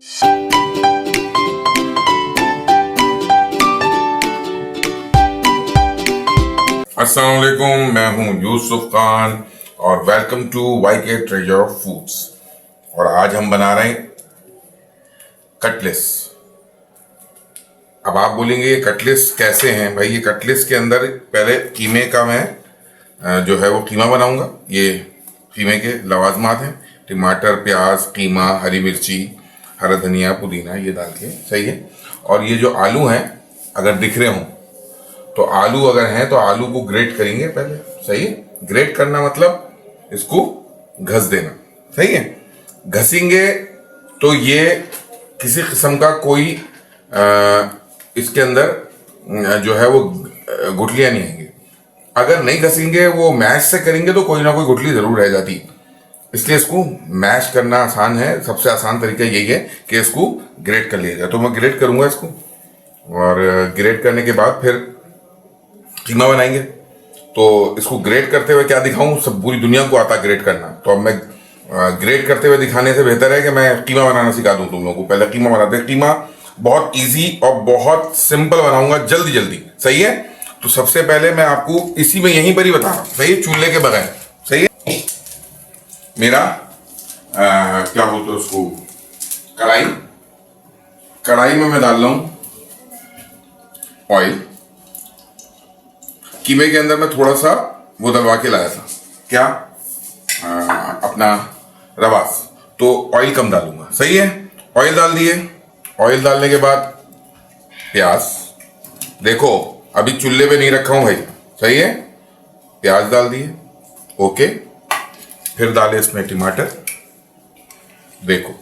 अस्सलाम वालेकुम, मैं हूं यूसुफ खान और welcome to YK treasure of foods. और आज हम बना रहे हैं कटलेस। अब आप बोलेंगे ये कटलेस कैसे हैं भाई? ये कटलेस के अंदर पहले कीमे का मैं जो है वो कीमा बनाऊंगा। ये कीमे के लवाजमात हैं, टमाटर, प्याज, कीमा, हरी मिर्ची, हरा धनिया, पुदीना, ये डाल के, सही है। और ये जो आलू हैं, अगर दिख रहे हों तो आलू अगर हैं तो आलू को ग्रेट करेंगे पहले, सही है। ग्रेट करना मतलब इसको घस देना, सही है। घसेंगे तो ये किसी किस्म का कोई इसके अंदर जो है वो गुठलियां नहीं आएंगी। अगर नहीं घसेंगे, वो मैश से करेंगे तो कोई ना कोई गुठली जरूर रह जाती है। इसलिए इसको मैश करना आसान है। सबसे आसान तरीका यही है कि इसको ग्रेट कर लिया जाए। तो मैं ग्रेट करूंगा इसको, और ग्रेट करने के बाद फिर कीमा बनाएंगे। तो इसको ग्रेट करते हुए क्या दिखाऊं? सब पूरी दुनिया को आता ग्रेट करना, तो अब मैं ग्रेट करते हुए दिखाने से बेहतर है कि मैं कीमा बनाना सिखा दूं तुम लोगों को। पहले कीमा बनाते हैं। कीमा बहुत इजी और बहुत सिंपल बनाऊंगा, जल्दी जल्दी, सही है। तो सबसे पहले मैं आपको इसी में यहीं पर ही बता रहा हूं, सही है, चूल्हे के बगैर, सही है। मेरा क्या बोलते हैं उसको, कढ़ाई में मैं डाल रहा हूं ऑयल। कीमे के अंदर मैं थोड़ा सा वो दबा के लाया था, क्या अपना रवास, तो ऑयल कम डालूंगा, सही है। ऑयल डाल दिए। ऑयल डालने के बाद प्याज, देखो अभी चूल्हे पे नहीं रखा हूं भाई, सही है। प्याज डाल दिए, ओके। फिर डाले इसमें टमाटर, देखो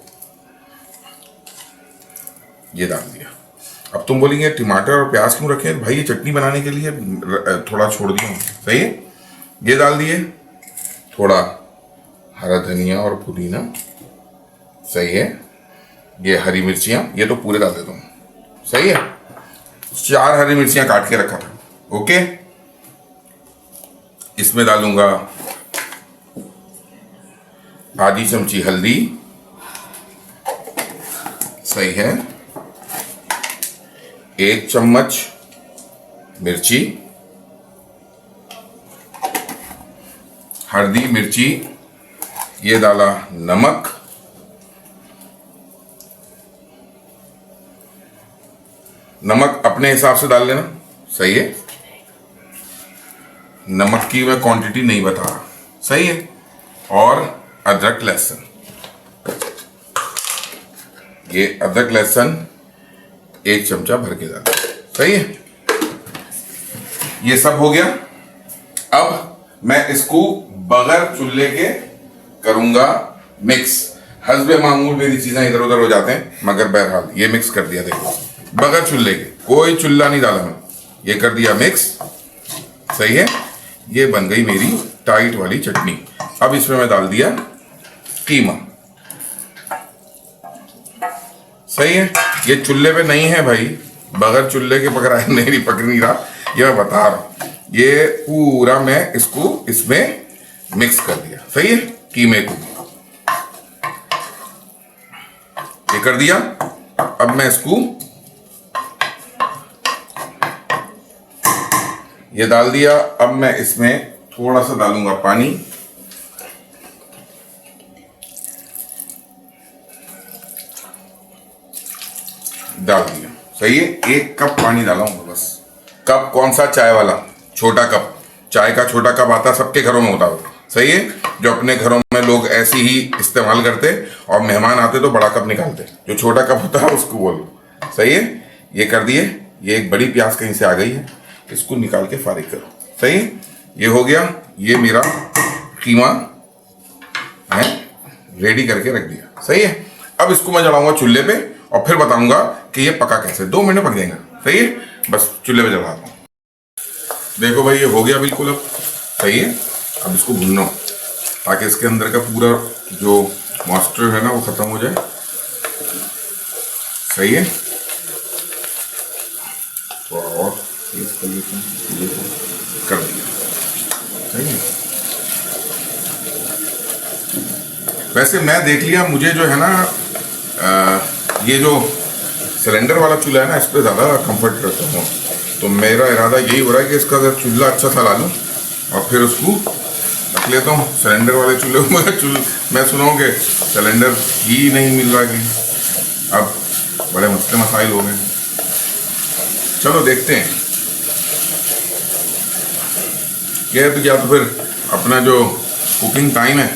ये डाल दिया। अब तुम बोलेंगे टमाटर और प्याज क्यों रखे? भाई ये चटनी बनाने के लिए थोड़ा छोड़ दिया, सही है। ये डाल दिए, थोड़ा हरा धनिया और पुदीना, सही है। ये हरी मिर्चियां, ये तो पूरे डाल देता हूं, सही है। 4 हरी मिर्चियां काट के रखा था, ओके। इसमें डालूंगा आधी चमची हल्दी, सही है। 1 चम्मच मिर्ची, हल्दी मिर्ची, ये डाला नमक, नमक अपने हिसाब से डाल लेना, सही है। नमक की मैं क्वांटिटी नहीं बता रहा, सही है। और अदरक लहसुन, ये अदरक लहसुन 1 चमचा भर के डाल, सही है। ये सब हो गया। अब मैं इसको बगैर चूल्हे के करूंगा मिक्स। हस्बे मामूल मेरी चीजें इधर उधर हो जाते हैं, मगर बहरहाल ये मिक्स कर दिया, देखो बगैर चूल्हे के, कोई चूल्हा नहीं डाला मैं, ये कर दिया मिक्स, सही है। ये बन गई मेरी टाइट वाली चटनी। अब इसमें मैं डाल दिया कीमा, सही है। ये चूल्हे पे नहीं है भाई, बगैर चूल्हे के पकड़ा नहीं पक नहीं रहा, ये मैं बता रहा हूं। ये पूरा मैं इसको इसमें मिक्स कर दिया, सही है। कीमे को ये कर दिया। अब मैं इसको ये डाल दिया। अब मैं इसमें थोड़ा सा डालूंगा पानी, डाल दिया, सही है। 1 कप पानी डाला हूं बस। कप कौन सा? चाय वाला छोटा कप, चाय का छोटा कप आता, सबके घरों में होता है, सही है। जो अपने घरों में लोग ऐसी ही इस्तेमाल करते और मेहमान आते तो बड़ा कप निकालते, जो छोटा कप होता है उसको बोलो, सही है। ये कर दिए। ये एक बड़ी प्याज कहीं से आ गई है, इसको निकाल के फारिग करो, सही है। ये हो गया। ये मेरा कीमा है, रेडी करके रख दिया, सही है। अब इसको मैं चढ़ाऊंगा चूल्हे पे और फिर बताऊंगा कि ये पका कैसे। 2 मिनट में पक जाएगा, सही है। बस चूल्हे पे चढ़ाता हूँ। देखो भाई ये हो गया बिल्कुल, अब सही है। अब इसको भूनना ताकि इसके अंदर का पूरा जो मॉइस्चर है ना वो खत्म हो जाए, सही है। और कर दिया, सही है। वैसे मैं देख लिया, मुझे जो है ना ये जो सिलेंडर वाला चूल्हा है ना, इस पर ज़्यादा कंफर्ट करता हूँ। तो मेरा इरादा यही हो रहा है कि इसका अगर चूल्हा अच्छा सा ला लूँ और फिर उसको रख लेता हूँ सिलेंडर वाले चूल्हे को। मैं सुना हूँ कि सिलेंडर ही नहीं मिल रहा है कहीं, अब बड़े मसले मसाइल हो गए। चलो देखते हैं क्या तो, या तो फिर अपना जो कुकिंग टाइम है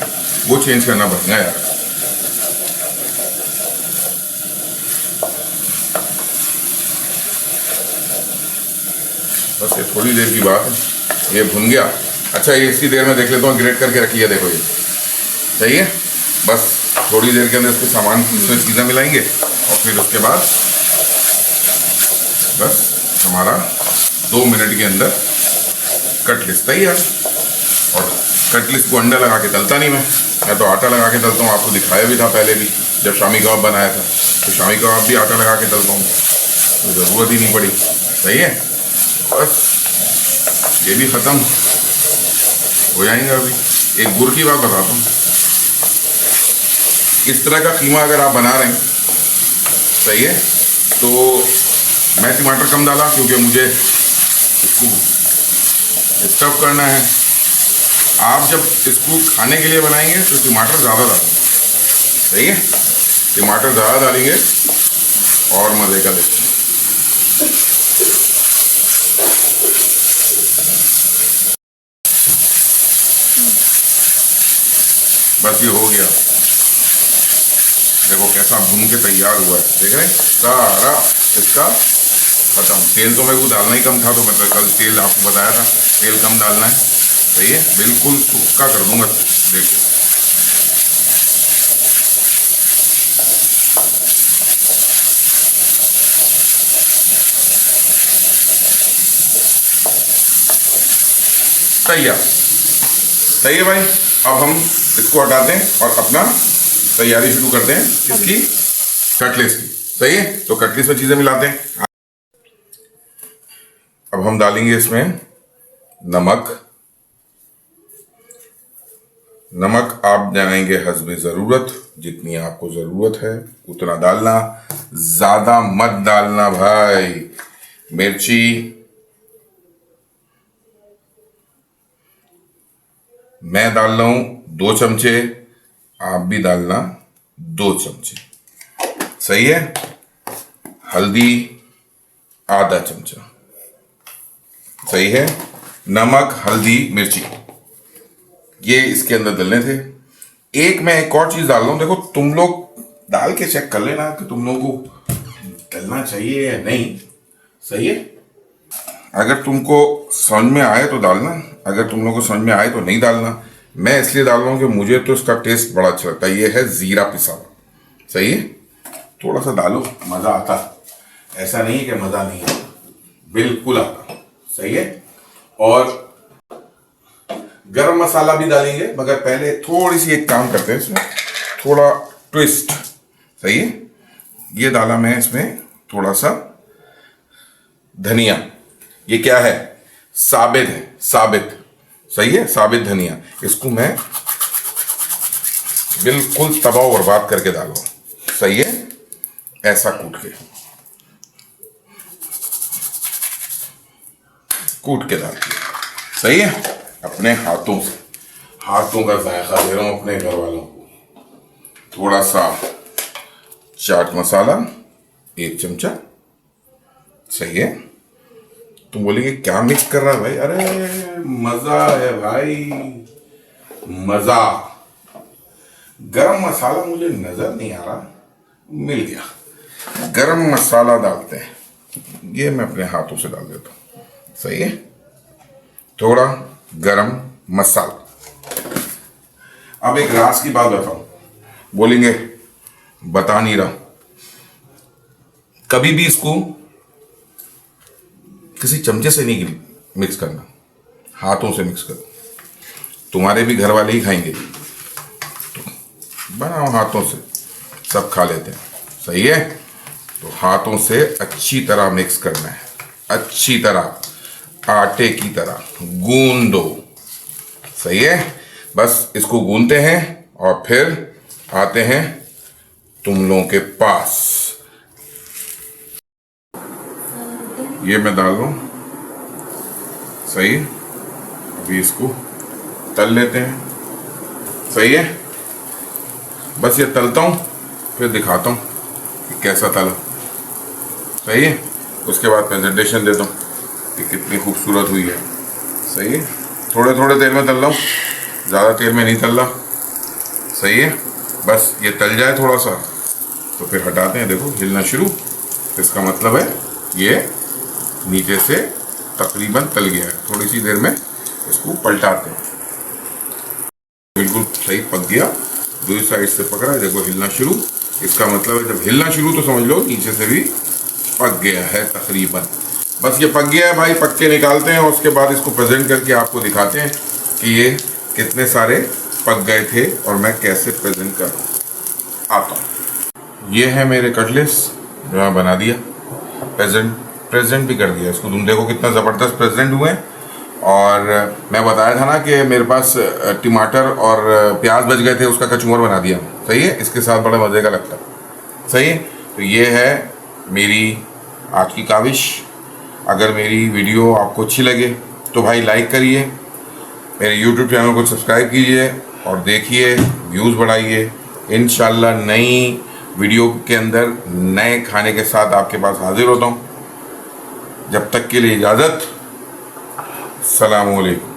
वो चेंज करना पड़ेगा यार। बस ये थोड़ी देर की बात है, ये भुन गया। अच्छा ये इसी देर में देख लेता हूँ, ग्रेट करके रखी है, देखो ये सही है। बस थोड़ी देर के अंदर इसके सामान इसमें चीज़ें मिलाएंगे और फिर उसके बाद बस हमारा 2 मिनट के अंदर कटलेस तैयार। और कटलेस को अंडा लगा के तलता नहीं मैं तो आटा लगा के तलता हूँ। आपको दिखाया भी था पहले भी, जब शामी कबाब बनाया था तो शामी कबाब भी आटा लगा के तलता हूँ, तो ज़रूरत ही नहीं पड़ी। सही है, बस ये भी ख़त्म हो जाएंगे। अभी एक गुड़ की बात बताता हूँ। इस तरह का कीमा अगर आप बना रहे हैं, सही है, तो मैं टमाटर कम डाला क्योंकि मुझे इसको स्टफ करना है। आप जब इसको खाने के लिए बनाएंगे तो टमाटर ज़्यादा डालेंगे, सही है, टमाटर ज़्यादा डालेंगे और मज़े का देखिए। बस ये हो गया, देखो कैसा भून के तैयार हुआ है, देख रहे हैं, सारा इसका खत्म। तेल तो मेरे को डालना ही कम था, तो मैं कल तेल आपको बताया था तेल कम डालना है। सही है, बिल्कुल सूखा कर दूंगा, देखो तैयार। सही है भाई, अब हम इसको हटाते हैं और अपना तैयारी शुरू करते हैं इसकी, कटलेस की। सही है, तो कटलेस में चीज़ें मिलाते हैं। अब हम डालेंगे इसमें नमक। नमक आप डालेंगे हस्बे ज़रूरत, जितनी आपको ज़रूरत है उतना डालना, ज़्यादा मत डालना भाई। मिर्ची मैं डाल रहा हूं 2 चमचे, आप भी डालना 2 चमचे। सही है, हल्दी आधा चमचा। सही है, नमक हल्दी मिर्ची ये इसके अंदर डालने थे। एक मैं एक और चीज डाल रहा हूं, देखो तुम लोग डाल के चेक कर लेना कि तुम लोगों को डालना चाहिए या नहीं। सही है, अगर तुमको समझ में आए तो डालना, अगर तुम लोगों को समझ में आए तो नहीं डालना। मैं इसलिए डाल रहा हूँ कि मुझे तो इसका टेस्ट बड़ा अच्छा लगता है। ये है जीरा पिसा हुआ। सही है, थोड़ा सा डालो, मजा आता, ऐसा नहीं है कि मजा नहीं आता, बिल्कुल आता। सही है, और गरम मसाला भी डालेंगे, मगर पहले थोड़ी सी एक काम करते हैं इसमें, थोड़ा ट्विस्ट। सही है, ये डाला मैं इसमें थोड़ा सा धनिया। ये क्या है, साबित है, साबित। सही है, साबित धनिया। इसको मैं बिल्कुल तबाह बर्बाद करके डालूं। सही है, ऐसा कूट के डाल। सही है, अपने हाथों से, हाथों का जायका दे रहा हूं अपने घर वालों को। थोड़ा सा चाट मसाला 1 चमचा। सही है, तुम बोलेंगे क्या मिक्स कर रहा है भाई, अरे मजा है भाई, मजा। गरम मसाला मुझे नजर नहीं आ रहा, मिल गया। गरम मसाला डालते हैं, ये मैं अपने हाथों से डाल देता हूं। सही है, थोड़ा गरम मसाला। अब एक राज की बात बताऊं, बोलेंगे बता नहीं रहा, कभी भी इसको किसी चमचे से नहीं मिक्स करना, हाथों से मिक्स करो। तुम्हारे भी घर वाले ही खाएंगे, तो बनाओ हाथों से, सब खा लेते हैं। सही है, तो हाथों से अच्छी तरह मिक्स करना है, अच्छी तरह आटे की तरह गूंद दो। सही है, बस इसको गूंदते हैं और फिर आते हैं तुम लोगों के पास ये मैं डाल रहा हूँ, सही। अभी इसको तल लेते हैं, सही है। बस ये तलता हूँ फिर दिखाता हूँ कि कैसा तला, सही है। उसके बाद प्रेजेंटेशन देता हूँ कि कितनी खूबसूरत हुई है, सही है। थोड़े थोड़े तेल में तल रहा हूँ, ज़्यादा तेल में नहीं तल रहा, सही है। बस ये तल जाए थोड़ा सा तो फिर हटाते हैं। देखो हिलना शुरू, इसका मतलब है ये नीचे से तकरीबन तल गया है। थोड़ी सी देर में इसको पलटाते हैं। बिल्कुल सही पक गया, दूसरी साइड से पक रहा है, देखो हिलना शुरू। इसका मतलब है जब हिलना शुरू तो समझ लो नीचे से भी पक गया है तकरीबन। बस ये पक गया है भाई, पक के निकालते हैं और उसके बाद इसको प्रेजेंट करके आपको दिखाते हैं कि ये कितने सारे पक गए थे और मैं कैसे प्रेजेंट कर आता हूँ। ये है मेरे कटलेट्स जो मैं बना दिया, प्रेजेंट भी कर दिया इसको। तुम देखो कितना ज़बरदस्त प्रेजेंट हुए हैं। और मैं बताया था ना कि मेरे पास टमाटर और प्याज बच गए थे, उसका कचूमर बना दिया, सही है। इसके साथ बड़ा मज़े का लगता है, सही है। तो ये है मेरी आज की काविश। अगर मेरी वीडियो आपको अच्छी लगे तो भाई लाइक करिए, मेरे YouTube चैनल को सब्सक्राइब कीजिए और देखिए, व्यूज़ बढ़ाइए। इंशाल्लाह नई वीडियो के अंदर नए खाने के साथ आपके पास हाजिर होता हूँ। जब तक के लिए इजाज़त, अस्सलामु अलैकुम।